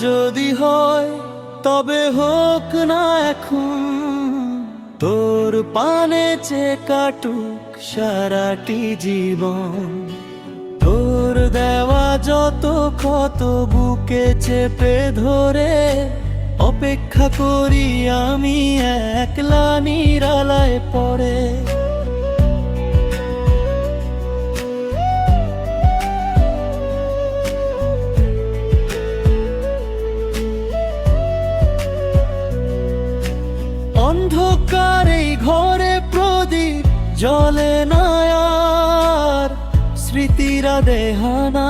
যদি হয় তবে হোক না এখন, তোর পানে চেয়ে কাটুক সারাটি জীবন। তোর দেওয়া যত ক্ষত বুকে চেপে ধরে অপেক্ষা করি আমি একলা নিরালায় পড়ে। অন্ধকার এই ঘরে প্রদীপ জ্বলে না আর, স্মৃতিরা দেহানা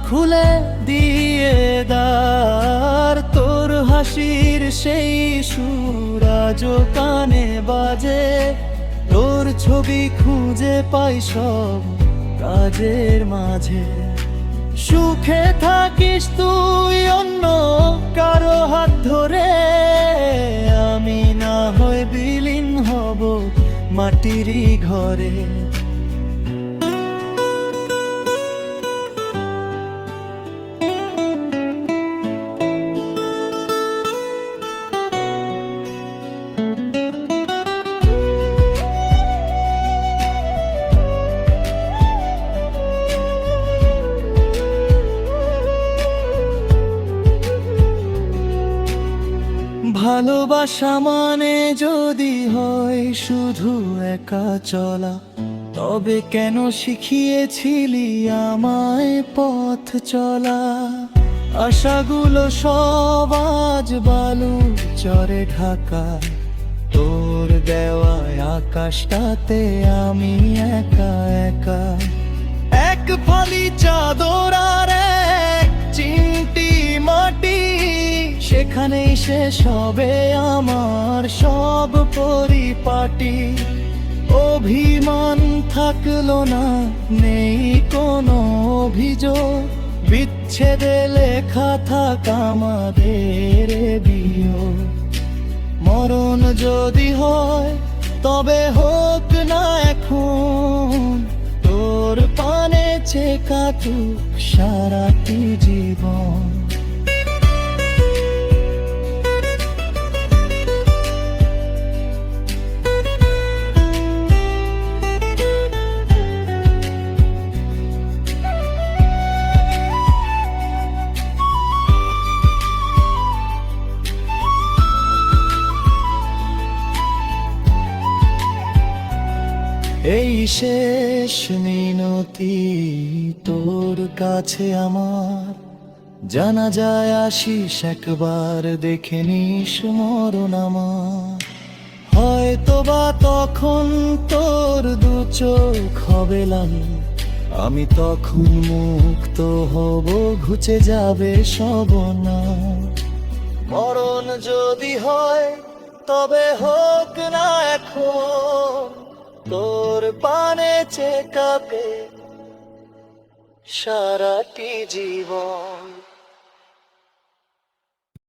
খুলে দিয়ে দ্বার। তোর হাসির সেই সুর আজও কানে বাজে, তোর ছবি খুঁজে পাই সব কাজের মাঝে। সুখে থাকিস তুই অন্য কারো হাত ধরে, আমি না হয় বিলীন হব মাটিরই ঘরে। ভালোবাসা মানে যদি হয় শুধু একা চলা, তবে কেন শিখিয়েছিলি আমায় পথ চলা? আশাগুলো সব আজ বালু চরে ঢাকা, তোর দেওয়া আকাশটাতে আমি একা একা। এক ফালি চাদর আর এক চিমটি মাটি, সেখানেই শেষ হবে আমার সব পরিপাটি। অভিমান থাকলো না, নেই কোনো অভিযোগ, বিচ্ছেদে লেখা থাক আমাদের বিয়োগ। মরণ যদি হয় তবে হোক না এখন, তোর পানে চেয়ে কাটুক সারাটি জীবন। এই শেষ মিনতি তোর কাছে আমার, জানা যায় আসিস একবার দেখে নিস মরণ আমার। হয়তো বা তখন তোর দু চোখ হবে লাল, আমি তখন মুক্ত হব, ঘুচে যাবে সবনা। মরণ যদি হয় তবে হোক না এখন, তোর পানে চেয়ে কাঁপে সারাটি জীবন।